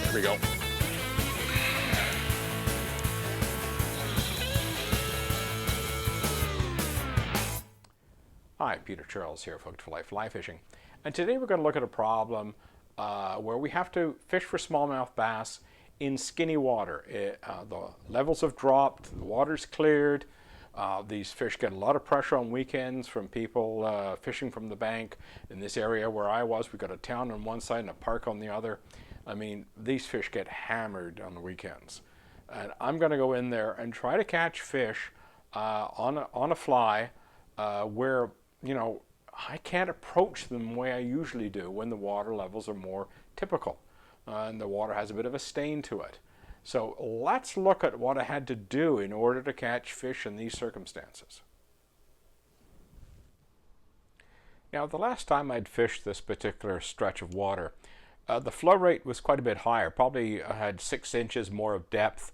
Here we go. Hi, Peter Charles here, Hooked for Life Fly Fishing. And today we're going to look at a problem where we have to fish for smallmouth bass in skinny water. The levels have dropped, the water's cleared. These fish get a lot of pressure on weekends from people fishing from the bank. In this area where I was, we've got a town on one side and a park on the other. I mean, these fish get hammered on the weekends. And I'm going to go in there and try to catch fish on a fly where, you know, I can't approach them the way I usually do when the water levels are more typical and the water has a bit of a stain to it. So let's look at what I had to do in order to catch fish in these circumstances. Now, the last time I'd fished this particular stretch of water, the flow rate was quite a bit higher. Probably had 6 inches more of depth.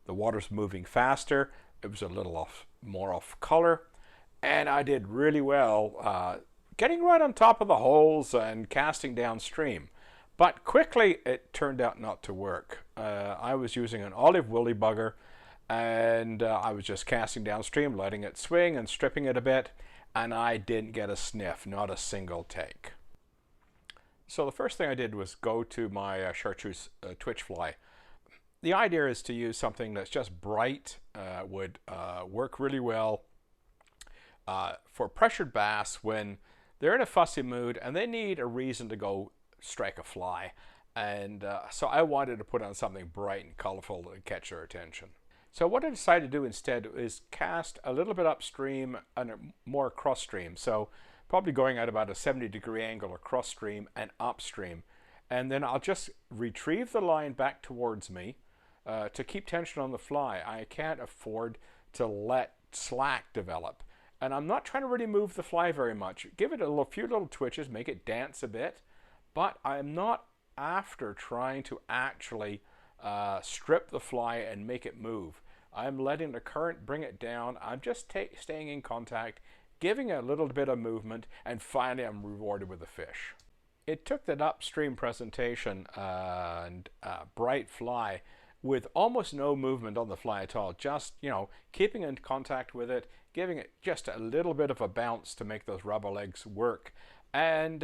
The water's moving faster. It was a little more off color. And I did really well getting right on top of the holes and casting downstream. But quickly it turned out not to work. I was using an olive woolly bugger and I was just casting downstream, letting it swing and stripping it a bit, and I didn't get a sniff, not a single take. So the first thing I did was go to my chartreuse twitch fly. The idea is to use something that's just bright, would work really well for pressured bass when they're in a fussy mood and they need a reason to go strike a fly. And so I wanted to put on something bright and colorful to catch their attention. So what I decided to do instead is cast a little bit upstream and more cross stream. So probably going at about a 70-degree angle across stream and upstream. And then I'll just retrieve the line back towards me to keep tension on the fly. I can't afford to let slack develop. And I'm not trying to really move the fly very much. Give it a few little twitches, make it dance a bit, but I'm not after trying to actually strip the fly and make it move. I'm letting the current bring it down. I'm just staying in contact, giving it a little bit of movement, and finally I'm rewarded with a fish. It took that upstream presentation and bright fly with almost no movement on the fly at all, just, you know, keeping in contact with it, giving it just a little bit of a bounce to make those rubber legs work, and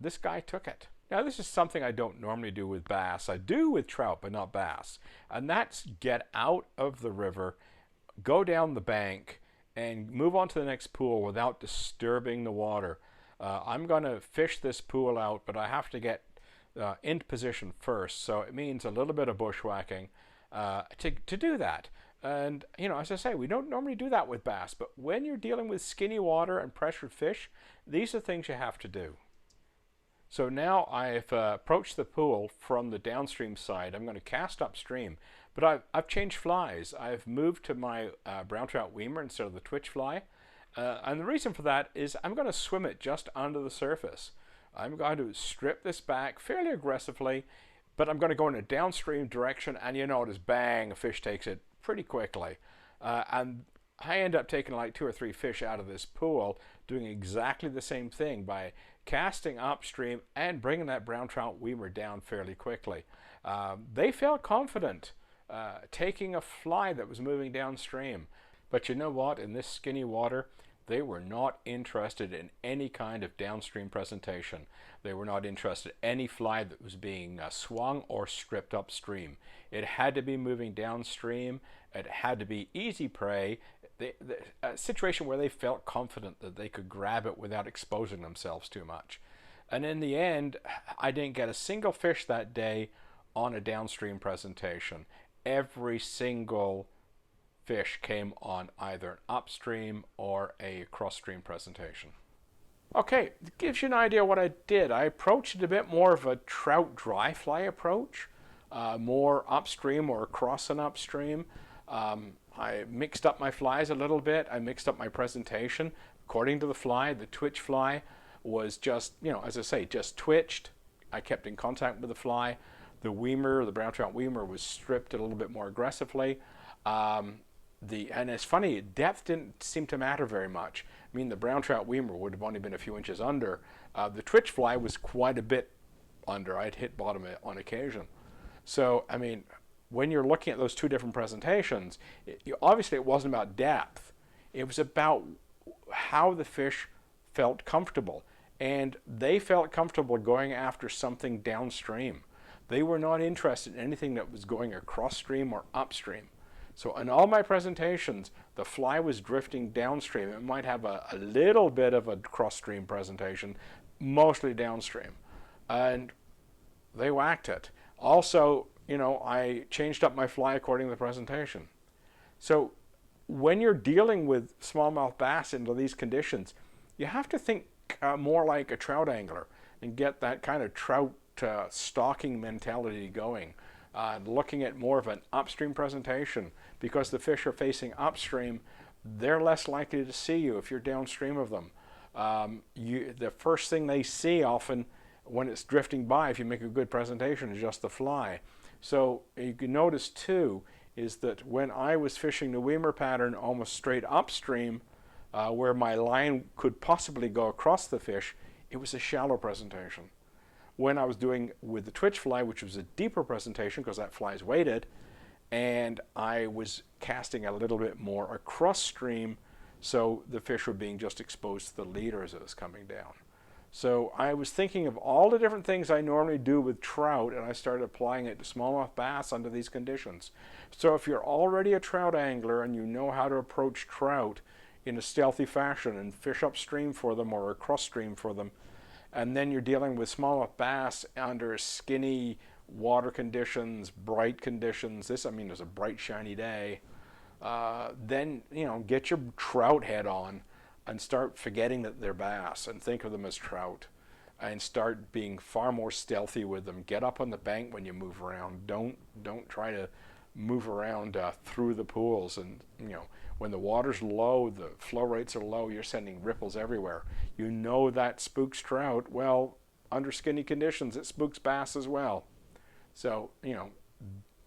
this guy took it. Now, this is something I don't normally do with bass. I do with trout, but not bass, and that's get out of the river, go down the bank, and move on to the next pool without disturbing the water. I'm going to fish this pool out, but I have to get into position first, so it means a little bit of bushwhacking to do that. And, you know, as I say, we don't normally do that with bass, but when you're dealing with skinny water and pressured fish, these are things you have to do. So now I've approached the pool from the downstream side. I'm going to cast upstream, but I've changed flies. I've moved to my brown trout Weimer instead of the twitch fly, and the reason for that is I'm going to swim it just under the surface. I'm going to strip this back fairly aggressively, but I'm going to go in a downstream direction, and you notice, bang, a fish takes it pretty quickly. And I end up taking like 2 or 3 fish out of this pool, doing exactly the same thing by casting upstream and bringing that brown trout Weimer down fairly quickly. They felt confident taking a fly that was moving downstream. But you know what? In this skinny water, they were not interested in any kind of downstream presentation. They were not interested in any fly that was being swung or stripped upstream. It had to be moving downstream. It had to be easy prey. A situation where they felt confident that they could grab it without exposing themselves too much. And in the end, I didn't get a single fish that day on a downstream presentation. Every single fish came on either an upstream or a cross-stream presentation. Okay, it gives you an idea what I did. I approached it a bit more of a trout dry fly approach, more upstream or across and upstream. I mixed up my flies a little bit. I mixed up my presentation. According to the fly, the twitch fly was just, you know, as I say, just twitched. I kept in contact with the fly. The Weimer, the brown trout Weimer, was stripped a little bit more aggressively. And it's funny, depth didn't seem to matter very much. I mean, the brown trout Weimer would have only been a few inches under. The twitch fly was quite a bit under. I'd hit bottom on occasion. So, I mean, when you're looking at those two different presentations, obviously it wasn't about depth. It was about how the fish felt comfortable. And they felt comfortable going after something downstream. They were not interested in anything that was going across stream or upstream. So in all my presentations, the fly was drifting downstream. It might have a little bit of a cross-stream presentation, mostly downstream. And they whacked it. Also, I changed up my fly according to the presentation. So when you're dealing with smallmouth bass into these conditions, you have to think more like a trout angler and get that kind of trout stalking mentality going. Looking at more of an upstream presentation, because the fish are facing upstream, they're less likely to see you if you're downstream of them. The first thing they see often when it's drifting by, if you make a good presentation, is just the fly. So you can notice too is that when I was fishing the Weimer pattern almost straight upstream, where my line could possibly go across the fish, it was a shallow presentation. When I was doing with the twitch fly, which was a deeper presentation because that fly is weighted, and I was casting a little bit more across stream, so the fish were being just exposed to the leader as it was coming down. So I was thinking of all the different things I normally do with trout, and I started applying it to smallmouth bass under these conditions. So if you're already a trout angler and you know how to approach trout in a stealthy fashion and fish upstream for them or across stream for them, and then you're dealing with smallmouth bass under skinny water conditions, bright conditions. This, I mean, is a bright, shiny day. Then, get your trout head on and start forgetting that they're bass and think of them as trout, and start being far more stealthy with them. Get up on the bank when you move around. Don't try to move around through the pools. And when the water's low, the flow rates are low, you're sending ripples everywhere. That spooks trout. Well, under skinny conditions, it spooks bass as well. So,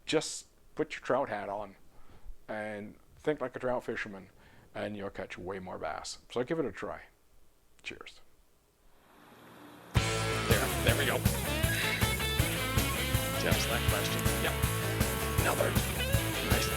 just put your trout hat on and think like a trout fisherman, and you'll catch way more bass. So give it a try. Cheers. There we go. Just that question. Yep. Another. Nice.